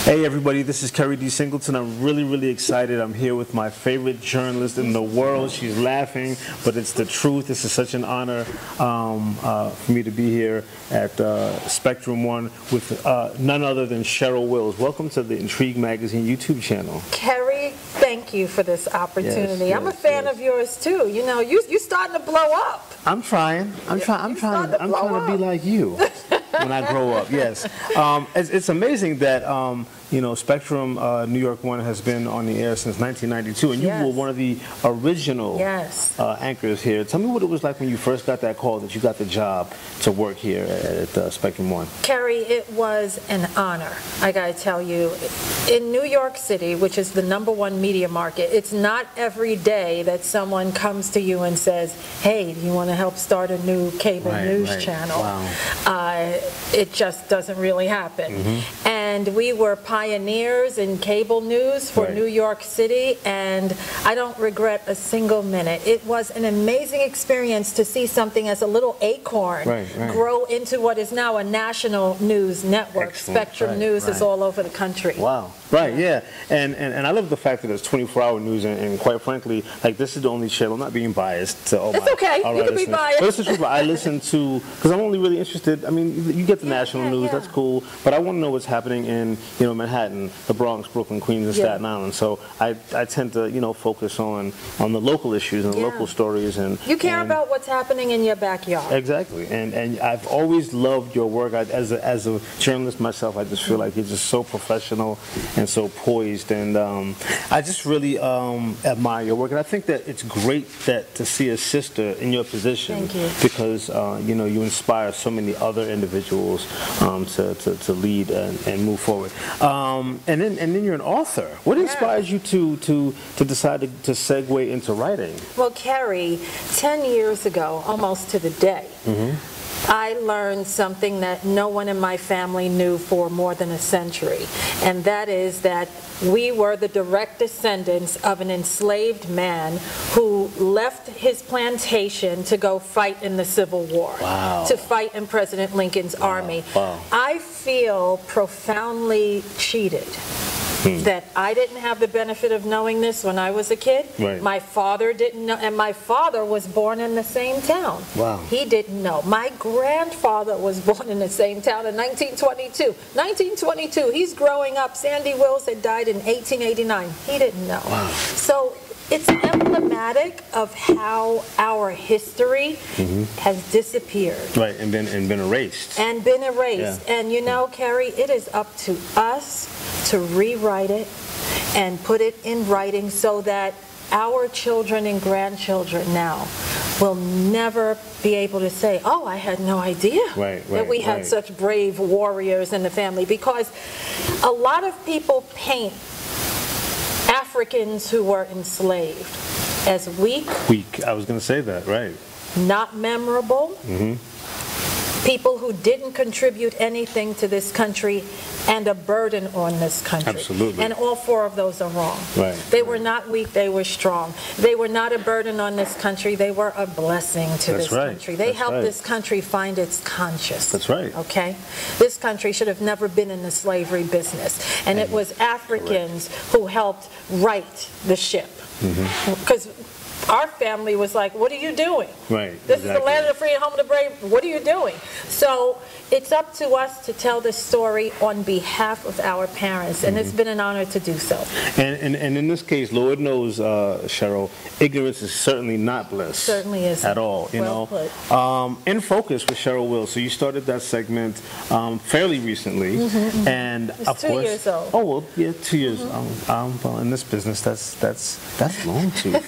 Hey everybody, this is Kerry D. Singleton. I'm really excited. I'm here with my favorite journalist in the world. She's laughing, but it's the truth. This is such an honor for me to be here at Spectrum One with none other than Cheryl Wills. Welcome to the Entrigue Magazine YouTube channel. Kerry, thank you for this opportunity. I'm a fan of yours too. You know, you're starting to blow up. I'm trying. I'm trying to be like you. When I grow up, yes. It's amazing that, you know, Spectrum New York 1 has been on the air since 1992, and you were one of the original anchors here. Tell me what it was like when you first got that call that you got the job to work here at Spectrum 1. Kerry, it was an honor, I gotta tell you. In New York City, which is the #1 media market, it's not every day that someone comes to you and says, hey, do you want to help start a new cable news channel? Wow. It just doesn't really happen. And we were pioneers in cable news for New York City, and I don't regret a single minute. It was an amazing experience to see something as a little acorn grow into what is now a national news network. Spectrum News is all over the country. Wow. And I love the fact that it's 24-hour news, and quite frankly, like, this is the only channel. I'm not being biased to all my. It's okay. You can be biased. But it's the truth. I listen to, because I'm only really interested. I mean, you get the national news, that's cool, but I want to know what's happening in, you know, Manhattan, the Bronx, Brooklyn, Queens, and Staten Island. So I tend to, you know, focus on the local issues and the local stories. And you care about what's happening in your backyard. Exactly. And I've always loved your work. As a journalist myself, I just feel like you're just so professional and so poised, and I just really admire your work, and I think that it's great that to see a sister in your position. Thank you. Because you know, you inspire so many other individuals to lead and move forward. And then you're an author. What inspires you to decide to segue into writing? Well, Kerry, 10 years ago, almost to the day, I learned something that no one in my family knew for more than a century, and that is that we were the direct descendants of an enslaved man who left his plantation to go fight in the Civil War, to fight in President Lincoln's army. I feel profoundly cheated that I didn't have the benefit of knowing this when I was a kid. My father didn't know, and my father was born in the same town. He didn't know. My grandfather was born in the same town in 1922. 1922, he's growing up. Sandy Wills had died in 1889. He didn't know. So it's emblematic of how our history has disappeared. And been erased. And you know, Kerry, it is up to us to rewrite it and put it in writing so that our children and grandchildren now will never be able to say, oh, I had no idea that we had such brave warriors in the family. Because a lot of people paint Africans who were enslaved as weak. I was going to say that, not memorable. People who didn't contribute anything to this country, and a burden on this country. And all four of those are wrong. They were not weak, they were strong. They were not a burden on this country, they were a blessing to this country. They helped this country find its conscience. Okay? This country should have never been in the slavery business. And it was Africans who helped right the ship. Because our family was like, what are you doing? This is the land of the free and home of the brave. What are you doing? So it's up to us to tell this story on behalf of our parents, and it's been an honor to do so. And in this case, Lord knows, Cheryl, ignorance is certainly not bliss. Certainly isn't. At all. You know. In Focus with Cheryl Wills. So you started that segment fairly recently, and it's 2 years old. Oh well, yeah, 2 years. Well, in this business, that's long too.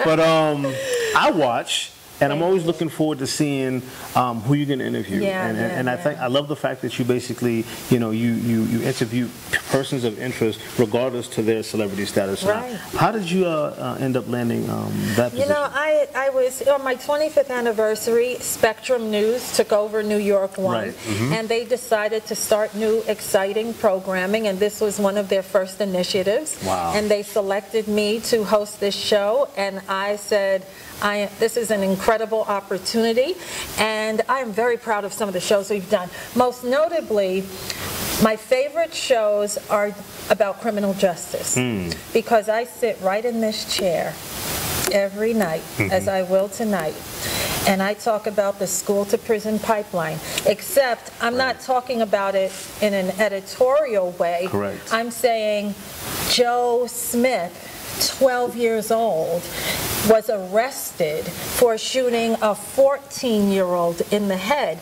But I watch, and I'm always looking forward to seeing who you're going to interview. And I love the fact that you basically, you know, you interview persons of interest regardless to their celebrity status. How did you end up landing that position? You know, I was on my 25th anniversary. Spectrum News took over New York 1, and they decided to start new exciting programming, and this was one of their first initiatives. And they selected me to host this show, and I said, this is an incredible opportunity, and I am very proud of some of the shows we've done. Most notably, My favorite shows are about criminal justice because I sit right in this chair every night, as I will tonight, and I talk about the school-to-prison pipeline, except I'm not talking about it in an editorial way. Correct. I'm saying Joe Smith, 12 years old, was arrested for shooting a 14-year-old in the head.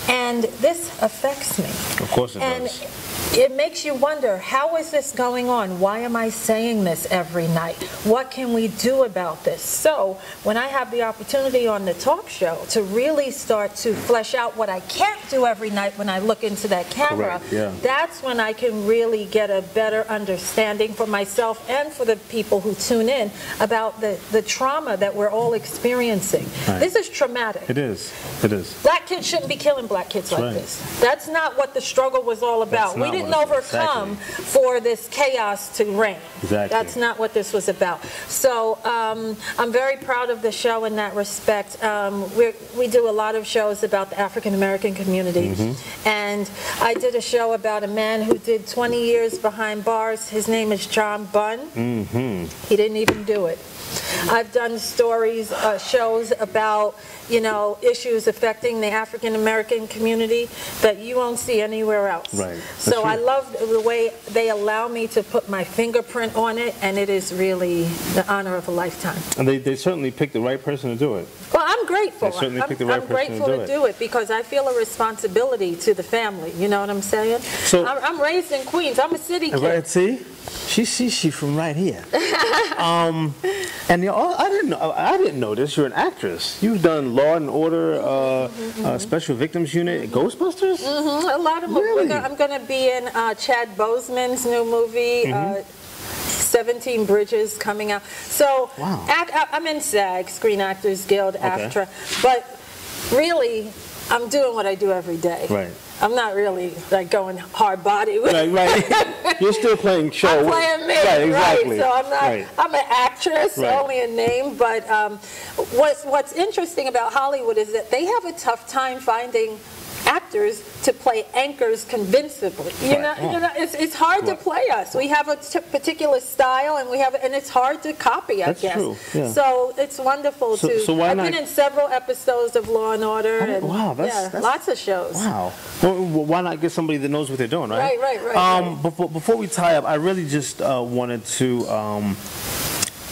And this affects me. Of course it does. It makes you wonder, how is this going on? Why am I saying this every night? What can we do about this? So when I have the opportunity on the talk show to really start to flesh out what I can't do every night when I look into that camera, that's when I can really get a better understanding for myself and for the people who tune in about the trauma that we're all experiencing. This is traumatic. It is. It is. Black kids shouldn't be killing black kids like this. That's not what the struggle was all about. We didn't overcome for this chaos to reign. That's not what this was about. So I'm very proud of the show in that respect. We do a lot of shows about the African American community. And I did a show about a man who did 20 years behind bars. His name is John Bunn. He didn't even do it. I've done stories, shows about, you know, issues affecting the African American community that you won't see anywhere else. So I love the way they allow me to put my fingerprint on it, and it is really the honor of a lifetime. And they certainly picked the right person to do it. Well, I'm grateful. They certainly picked the right person to do it because I feel a responsibility to the family. You know what I'm saying? So I'm raised in Queens. I'm a city kid. Right, see? She's from right here. And you know, I didn't know this. You're an actress. You've done Law and Order, Special Victims Unit, Ghostbusters. A lot of them. Really? I'm going to be in Chad Boseman's new movie. 17 Bridges coming out. So I'm in SAG, Screen Actors Guild, AFTRA, but really I'm doing what I do every day. I'm not really like going hard body with You're still playing show. I'm playing me, exactly. So I'm not. I'm an actress, only a name. But what's interesting about Hollywood is that they have a tough time finding actors to play anchors convincingly. You know, it's hard to play us. We have a particular style, and it's hard to copy, I guess. True. So it's wonderful to. So I've been in several episodes of Law and Order. And, that's lots of shows. Wow. Well, why not get somebody that knows what they're doing, right? Right. Before we tie up, I really just wanted to.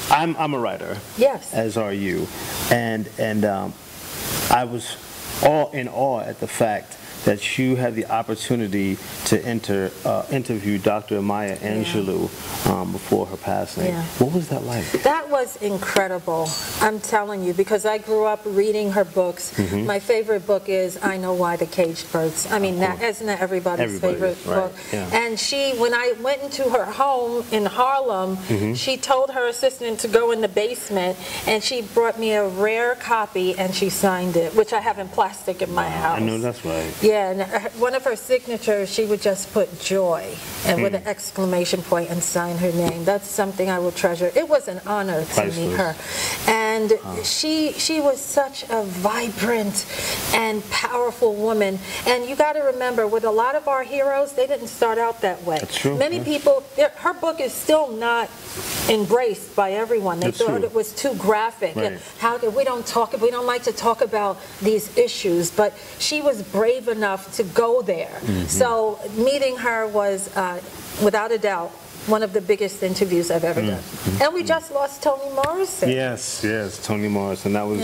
I'm a writer. Yes. As are you, and I was all in awe at the fact that you had the opportunity to interview Dr. Maya Angelou before her passing. What was that like? That was incredible, I'm telling you, because I grew up reading her books. My favorite book is I Know Why the Caged Birds. I mean, isn't that everybody's favorite book? And she, when I went into her home in Harlem, she told her assistant to go in the basement, and she brought me a rare copy, and she signed it, which I have in plastic in my house. I know that's right. Yeah, and one of her signatures, she would just put joy and with an exclamation point and sign her name. That's something I will treasure. It was an honor to meet her. And she was such a vibrant and powerful woman. And you got to remember, with a lot of our heroes, they didn't start out that way. That's true. Many people, her book is still not embraced by everyone. They thought it was too graphic. How we don't like to talk about these issues, but she was brave enough to go there. So meeting her was, without a doubt, one of the biggest interviews I've ever done. And we just lost Toni Morrison. Yes, Toni Morrison. That was,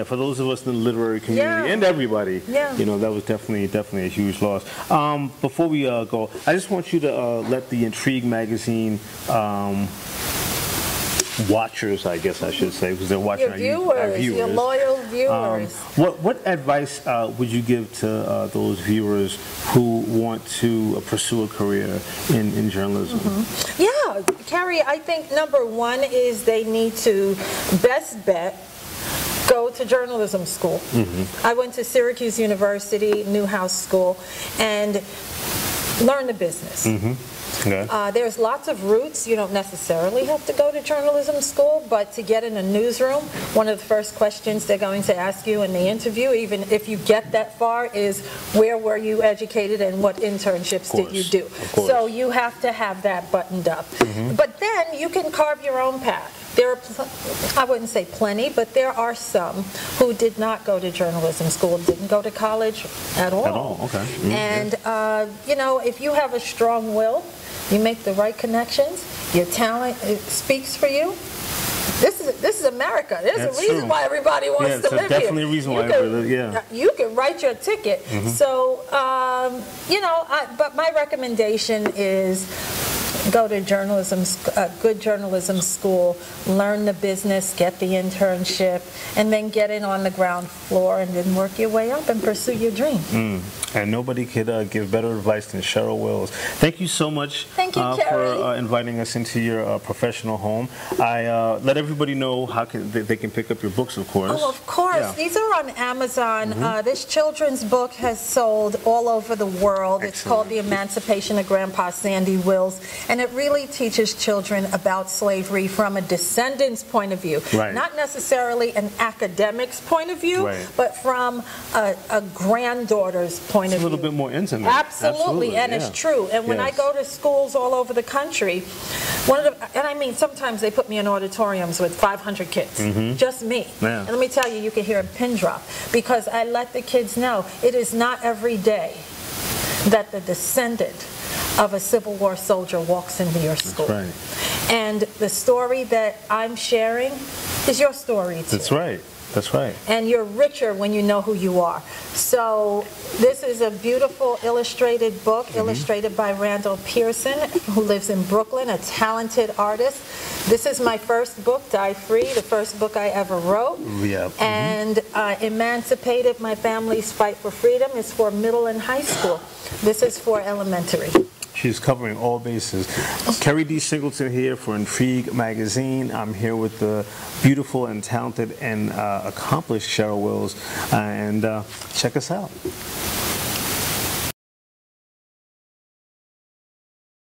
for those of us in the literary community and everybody, you know, that was definitely a huge loss. Before we go, I just want you to let the Entrigue Magazine watchers, I guess I should say, because they're watching our viewers, your loyal viewers. What advice would you give to those viewers who want to pursue a career in journalism? Yeah, Carrie, I think number one is they need to best bet go to journalism school. I went to Syracuse University, Newhouse School, and learn the business. Okay. There's lots of routes. You don't necessarily have to go to journalism school, but to get in a newsroom, one of the first questions they're going to ask you in the interview, even if you get that far, is where were you educated and what internships did you do? So you have to have that buttoned up. But then you can carve your own path. There are, I wouldn't say plenty, but there are some who did not go to journalism school, didn't go to college at all. At all, okay. And, you know, if you have a strong will, you make the right connections, your talent speaks for you. This is America. There's a reason why everybody wants to live here. Definitely a reason why everybody live, You can write your ticket. So, you know, but my recommendation is go to good journalism school, learn the business, get the internship, and then get in on the ground floor and then work your way up and pursue your dream. And nobody could give better advice than Cheryl Wills. Thank you so much for inviting us into your professional home. I let everybody know how they can pick up your books, of course. Oh, of course. Yeah. These are on Amazon. This children's book has sold all over the world. Excellent. It's called The Emancipation of Grandpa Sandy Wills. And it really teaches children about slavery from a descendant's point of view. Right. Not necessarily an academic's point of view, but from a granddaughter's point of view. It's a little bit more intimate. Absolutely. And it's true. And when I go to schools all over the country, and I mean, sometimes they put me in auditoriums with 500 kids, just me. Yeah. And let me tell you, you can hear a pin drop, because I let the kids know it is not every day that the descendant of a Civil War soldier walks into your school. That's right. And the story that I'm sharing is your story too. That's right. That's right. And you're richer when you know who you are. So this is a beautiful illustrated book, illustrated by Randall Pearson, who lives in Brooklyn, a talented artist. This is my first book, Die Free, the first book I ever wrote. And Emancipated, My Family's Fight for Freedom, is for middle and high school. This is for elementary. She's covering all bases. Kerry D. Singleton here for Entrigue Magazine. I'm here with the beautiful and talented and accomplished Cheryl Wills. And check us out.